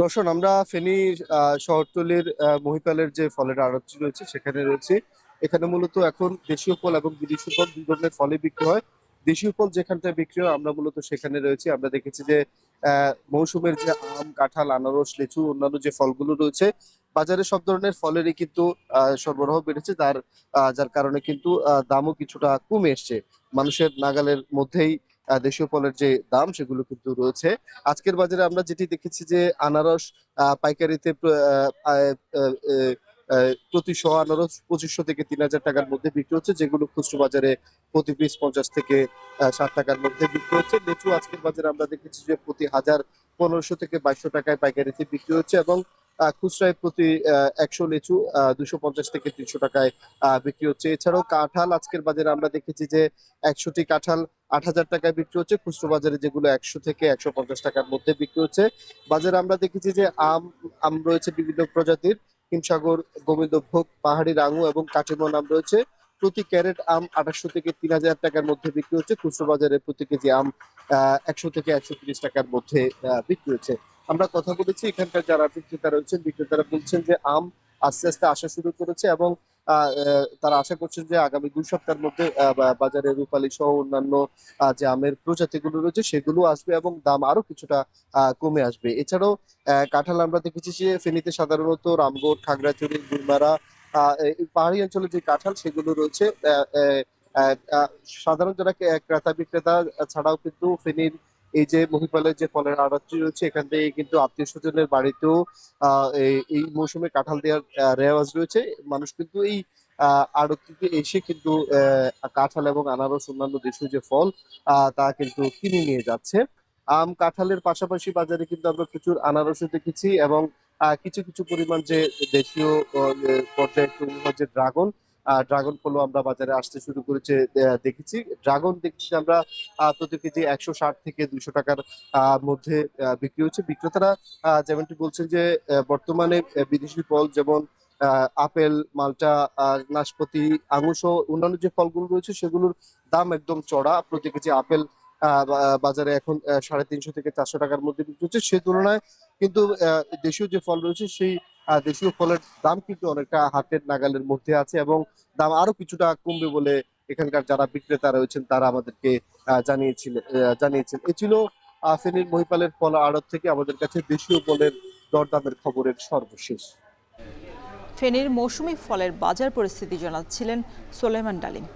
রওশন, আমরা ফেনী শহরতলির মহিপালের যে ফলের আড়তটি রয়েছে সেখানে রয়েছে। এখানে মূলত এখন দেশীয় ফল এবং বিদেশি ফল দুই ধরনের ফলই বিক্রি হয়। দেশীয় ফল যেখানটায় বিক্রি হয় আমরা মূলত সেখানে রয়েছি। আমরা দেখেছি যে মৌসুমের যে আম, কাঁঠাল, আনারস, লিচু, অন্যান্য যে ফলগুলো রয়েছে বাজারে সব ধরনের ফলেরই কিন্তু সরবরাহ বেড়েছে। যার কারণে কিন্তু দামও কিছুটা কমে এসছে। মানুষের নাগালের মধ্যেই দেশীয় ফলের যে দাম সেগুলো কিন্তু রয়েছে। আজকের বাজারে আমরা যেটি দেখেছি যে আনারস পাইকারিতে প্রতি শ আনারস ২৫০০ থেকে ৩,০০০ টাকার মধ্যে বিক্রি হচ্ছে, যেগুলো খুচরো বাজারে প্রতি পিস ৫০ থেকে ৬০ টাকার মধ্যে বিক্রি হচ্ছে। লিচু আজকের বাজারে আমরা দেখেছি যে প্রতি হাজার ১৫০০ থেকে ২২০০ টাকায় পাইকারিতে বিক্রি হচ্ছে, এবং খুচরায় প্রতি ১০০ লিচু ২৫০ থেকে ৩০০ টাকায় বিক্রি হচ্ছে। এছাড়াও কাঁঠাল আজকের বাজারে আমরা দেখেছি যে ১০০টি কাঁঠাল ৮,০০০ টাকায় বিক্রি হচ্ছে, খুচরো বাজারে যেগুলো ১০০ থেকে ১৫০ টাকার মধ্যে বিক্রি হচ্ছে। বাজারে আমরা দেখেছি যে আম রয়েছে বিভিন্ন প্রজাতির, হিমসাগর, গোবিন্দভোগ, পাহাড়ি রাঙু এবং কাটিমন আম রয়েছে। প্রতি ক্যারেট আম ২৮০০ থেকে ৩,০০০ টাকার মধ্যে বিক্রি হচ্ছে। খুচরো বাজারে প্রতি কেজি আম ১০০ থেকে ১৩০ টাকার মধ্যে বিক্রি হচ্ছে। আমরা কথা বলেছি এখানকার যারা বিক্রেতা রয়েছেন, বিক্রেতারা বলছেন যে আম আস্তে আস্তে আসা শুরু করেছে, এবং তারা আশা করছেন যে আগামী ২ সপ্তাহের মধ্যে বাজারে রূপালী সহ অন্যান্য যে আমের প্রজাতিগুলো রয়েছে সেগুলো আসবে এবং দাম আরো কিছুটা কমে আসবে। এছাড়াও কাঁঠাল আমরা দেখেছি যে ফেনীতে সাধারণত রামগড়, খাগড়াছড়ি, গুলমারা এই পাহাড়ি অঞ্চলে যে কাঁঠাল সেগুলো রয়েছে। আহ, আহ, আহ, আহ, সাধারণ যারা ক্রেতা বিক্রেতা ছাড়াও কিন্তু ফেনীর এই যে মহিপালের যে ফলের আড়তটি রয়েছে এখান থেকে কিন্তু আত্মীয় স্বজনের বাড়িতেও এই মৌসুমে কাঁঠাল দেওয়ার রেওয়াজ রয়েছে। মানুষ কিন্তু এই আড়তটিতে এসে কিন্তু কাঁঠাল এবং আনারস অন্যান্য দেশীয় যে ফল তা কিন্তু কিনে নিয়ে যাচ্ছে। আম, কাঁঠালের পাশাপাশি বাজারে কিন্তু আমরা প্রচুর আনারসও দেখেছি, এবং কিছু কিছু পরিমাণ যে দেশীয় পর্যায়ে তৈরি হয় যে ড্রাগন ফলও আমরা বাজারে আসতে শুরু করেছে দেখেছি। ড্রাগন দেখছি আমরা প্রতি কেজি ১৬০ থেকে ২০০ টাকার মধ্যে বিক্রি হচ্ছে। বিক্রেতারা যেমনটি বলছেন যে বর্তমানে বিদেশি ফল যেমন আপেল, মাল্টা, নাশপাতি, আঙুর সহ অন্যান্য যে ফলগুলো রয়েছে সেগুলোর দাম একদম চড়া। প্রতি কেজি আপেল বাজারে এখন ৩৫০ থেকে ৪০০ টাকার মধ্যে বিক্রি হচ্ছে। সেই তুলনায় কিন্তু দেশীয় যে ফল রয়েছে সেই দেশীয় ফলের দাম কিন্তু অনেকটা হাতের নাগালের মধ্যে আছে, এবং দাম আরো কিছুটা কমবে বলে এখানকার যারা বিক্রেতা রয়েছেন তারা আমাদেরকে জানিয়েছেন। এ ছিল ফেনীর মহিপালের ফল আড়ত থেকে আমাদের কাছে দেশীয় ফলের দরদামের খবরের সর্বশেষ। ফেনীর মৌসুমি ফলের বাজার পরিস্থিতি জানাচ্ছিলেন সোলাইমান ডালিম।